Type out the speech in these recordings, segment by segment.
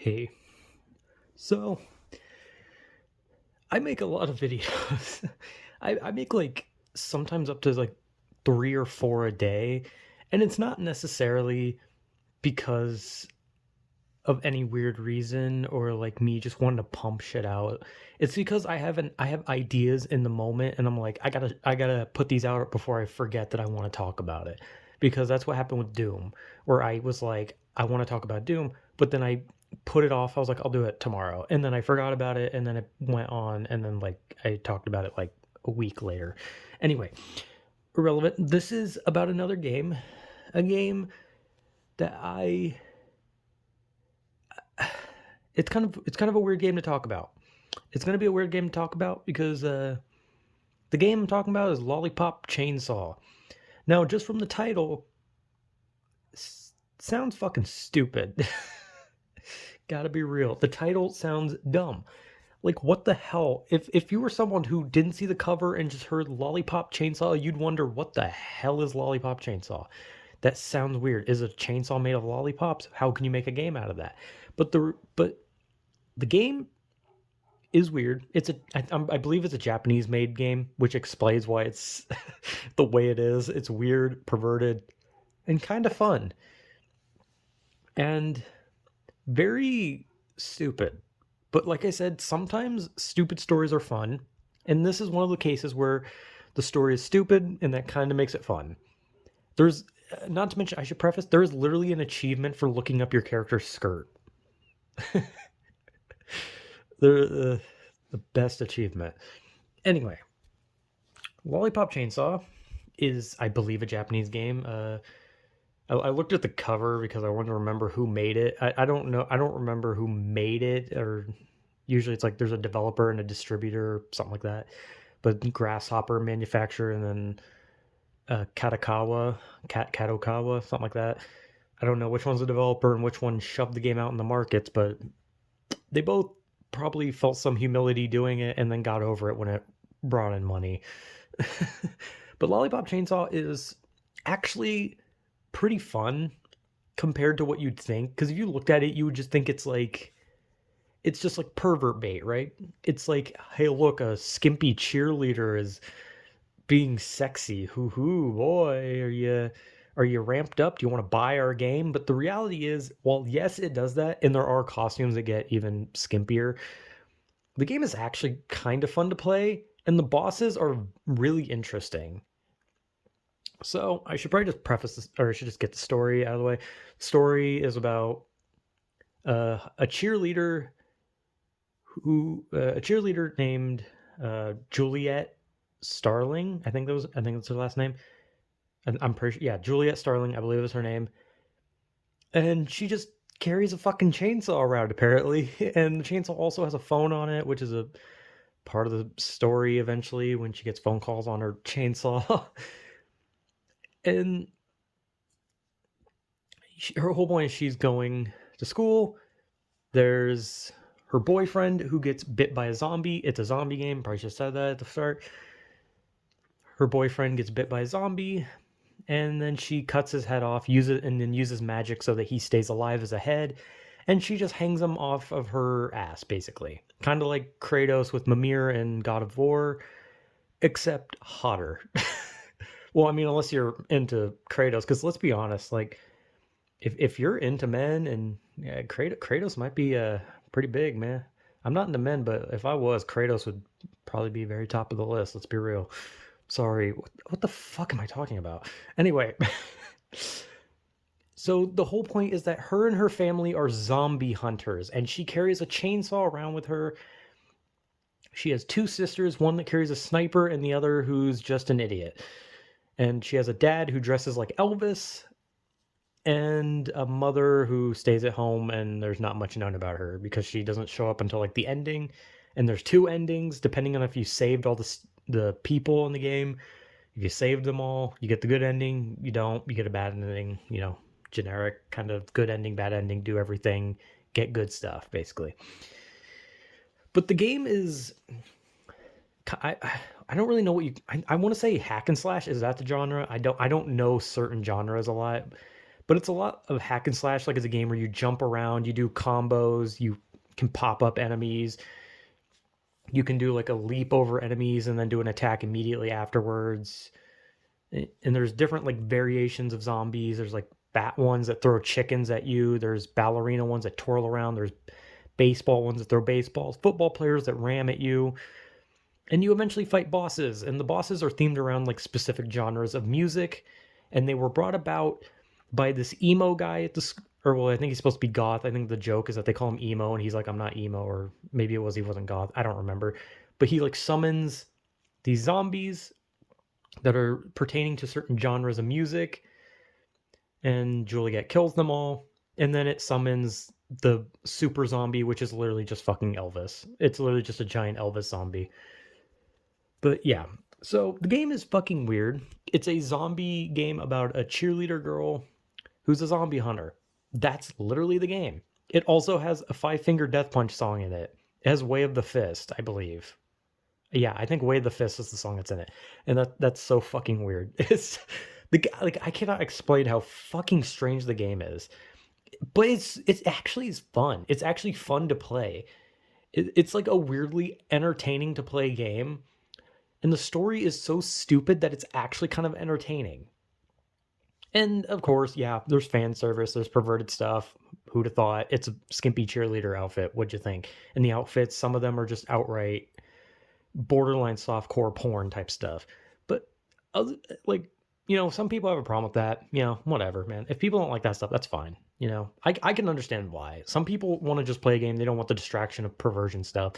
Hey, so I make a lot of videos. I make like sometimes up to like three or four a day, and it's not necessarily because of any weird reason or like me just wanting to pump shit out. It's because I have ideas in the moment and I'm like I gotta put these out before I forget that I want to talk about it. Because that's what happened with Doom, where I was like, I want to talk about Doom, but then I put it off. I was like, I'll do it tomorrow. And then I forgot about it and then it went on and then like I talked about it like a week later. Anyway, irrelevant. This is about another game. A game that I it's kind of a weird game to talk about. It's going to be a weird game to talk about because the game I'm talking about is Lollipop Chainsaw. Now, just from the title, sounds fucking stupid. Gotta be real. The title sounds dumb. Like, what the hell? If you were someone who didn't see the cover and just heard Lollipop Chainsaw, you'd wonder what the hell is Lollipop Chainsaw. That sounds weird. Is a chainsaw made of lollipops? How can you make a game out of that? But the game is weird. I believe it's a Japanese made game, which explains why it's the way it is. It's weird, perverted, and kind of fun, and very stupid. But like I said, sometimes stupid stories are fun, and this is one of the cases where the story is stupid, and that kind of makes it fun. There's not to mention, I should preface, there is literally an achievement for looking up your character's skirt. The best achievement. Anyway, Lollipop Chainsaw is, I believe, a Japanese game. I looked at the cover because I wanted to remember who made it. I don't know. I don't remember who made it, or usually it's like there's a developer and a distributor, something like that. But Grasshopper manufacturer, and then Kadokawa, something like that. I don't know which one's the developer and which one shoved the game out in the markets, but they both probably felt some humility doing it and then got over it when it brought in money. But Lollipop Chainsaw is actually pretty fun compared to what you'd think. Because if you looked at it, you would just think it's just like pervert bait, right? It's like, hey, look, a skimpy cheerleader is being sexy. Hoo hoo, boy, are you ramped up? Do you want to buy our game? But the reality is, well, yes, it does that, and there are costumes that get even skimpier. The game is actually kind of fun to play, and the bosses are really interesting. So I should probably just preface this, or I should just get the story out of the way. The story is about a cheerleader a cheerleader named Juliet Starling. I think that's her last name. And I'm pretty sure, yeah, Juliet Starling, I believe is her name. And she just carries a fucking chainsaw around apparently, and the chainsaw also has a phone on it, which is a part of the story eventually when she gets phone calls on her chainsaw. And her whole point is she's going to school. There's her boyfriend who gets bit by a zombie. It's a zombie game. Probably should have said that at the start. Her boyfriend gets bit by a zombie, and then she cuts his head off, uses magic so that he stays alive as a head, and she just hangs him off of her ass, basically. Kind of like Kratos with Mimir and God of War, except hotter. Well, I mean, unless you're into Kratos, because let's be honest, like if you're into men, and yeah, Kratos might be pretty big, man. I'm not into men, but if I was, Kratos would probably be very top of the list. Let's be real. Sorry, what the fuck am I talking about? Anyway, so the whole point is that her and her family are zombie hunters, and she carries a chainsaw around with her. She has two sisters, one that carries a sniper, and the other who's just an idiot. And she has a dad who dresses like Elvis, and a mother who stays at home, and there's not much known about her because she doesn't show up until like the ending. And there's two endings depending on if you saved all the people in the game. If you saved them all, you get the good ending. You don't, you get a bad ending. Generic kind of good ending, bad ending, do everything, get good stuff, basically. But the game is, I don't really know I want to say hack and slash. Is that the genre? I don't know certain genres a lot, But it's a lot of hack and slash, like it's a game where you jump around, you do combos, you can pop up enemies, you can do like a leap over enemies and then do an attack immediately afterwards. And there's different like variations of zombies. There's like bat ones that throw chickens at you. There's ballerina ones that twirl around. There's baseball ones that throw baseballs. Football players that ram at you. And you eventually fight bosses. And the bosses are themed around like specific genres of music. And they were brought about by this emo guy at the or well, I think he's supposed to be goth. I think the joke is that they call him emo, and he's like, I'm not emo, or maybe it was he wasn't goth. I don't remember. But he like summons these zombies that are pertaining to certain genres of music, and Juliet kills them all, and then it summons the super zombie, which is literally just fucking Elvis. It's literally just a giant Elvis zombie. But yeah, so the game is fucking weird. It's a zombie game about a cheerleader girl who's a zombie hunter. That's literally the game. It also has a Five Finger Death Punch song in it. It has Way of the Fist, I believe. Yeah, I think Way of the Fist is the song that's in it. And that's so fucking weird. It's like I cannot explain how fucking strange the game is. But it's actually is fun. It's actually fun to play. It's like a weirdly entertaining to play game. And the story is so stupid that it's actually kind of entertaining. And of course, yeah, there's fan service, there's perverted stuff. Who'd have thought? It's a skimpy cheerleader outfit. What'd you think? And the outfits, some of them are just outright borderline softcore porn type stuff. But like, some people have a problem with that. Whatever, man. If people don't like that stuff, that's fine. I can understand why. Some people want to just play a game. They don't want the distraction of perversion stuff.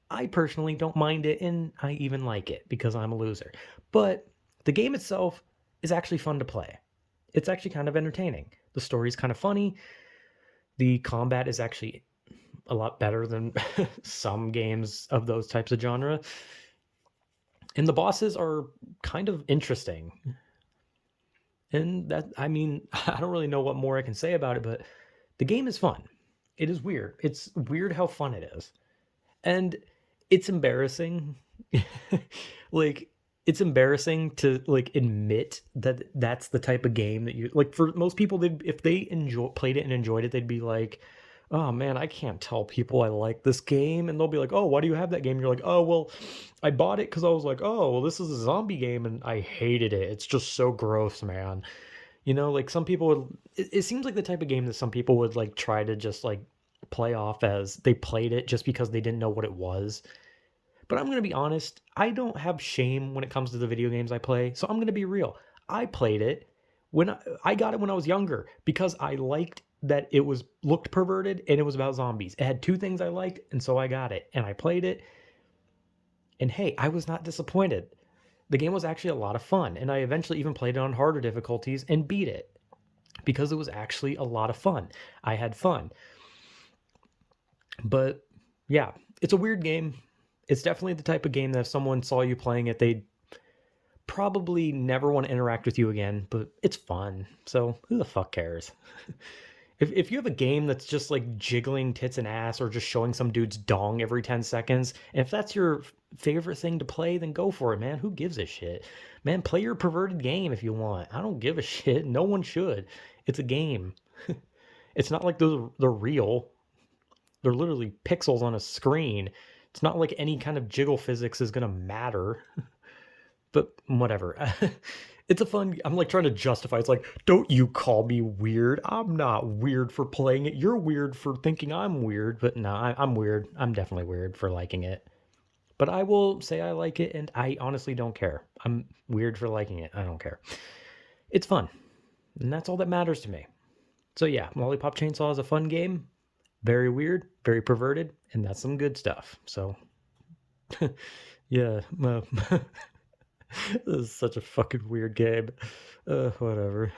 I personally don't mind it, and I even like it because I'm a loser. But the game itself is actually fun to play. It's actually kind of entertaining. The story's kind of funny. The combat is actually a lot better than some games of those types of genre. And the bosses are kind of interesting. And that, I mean, I don't really know what more I can say about it, but the game is fun. It is weird. It's weird how fun it is. And it's embarrassing. Like, it's embarrassing to like admit that that's the type of game that you like. For most people, if they played it and enjoyed it, they'd be like, oh man, I can't tell people I like this game. And they'll be like, oh, why do you have that game? And you're like, oh, well, I bought it because I was like, oh, well, this is a zombie game and I hated it. It's just so gross, man. Like some people would, it seems like the type of game that some people would like try to just like play off as they played it just because they didn't know what it was. But I'm going to be honest, I don't have shame when it comes to the video games I play. So I'm going to be real. I played it when I got it when I was younger because I liked that it looked perverted and it was about zombies. It had two things I liked, and so I got it. And I played it. And hey, I was not disappointed. The game was actually a lot of fun, and I eventually even played it on harder difficulties and beat it because it was actually a lot of fun. I had fun. But yeah, it's a weird game. It's definitely the type of game that if someone saw you playing it, they'd probably never want to interact with you again, but it's fun. So who the fuck cares? If you have a game that's just like jiggling tits and ass or just showing some dude's dong every 10 seconds, and if that's your favorite thing to play, then go for it, man. Who gives a shit? Man, play your perverted game if you want. I don't give a shit. No one should. It's a game. It's not like they're real. They're literally pixels on a screen. It's not like any kind of jiggle physics is going to matter. But whatever. It's a fun, I'm like trying to justify. It's like, don't you call me weird. I'm not weird for playing it. You're weird for thinking I'm weird. But no, I'm weird. I'm definitely weird for liking it. But I will say I like it, and I honestly don't care. I'm weird for liking it. I don't care. It's fun. And that's all that matters to me. So yeah, Lollipop Chainsaw is a fun game. Very weird, very perverted, and that's some good stuff. So, yeah, this is such a fucking weird game. Whatever.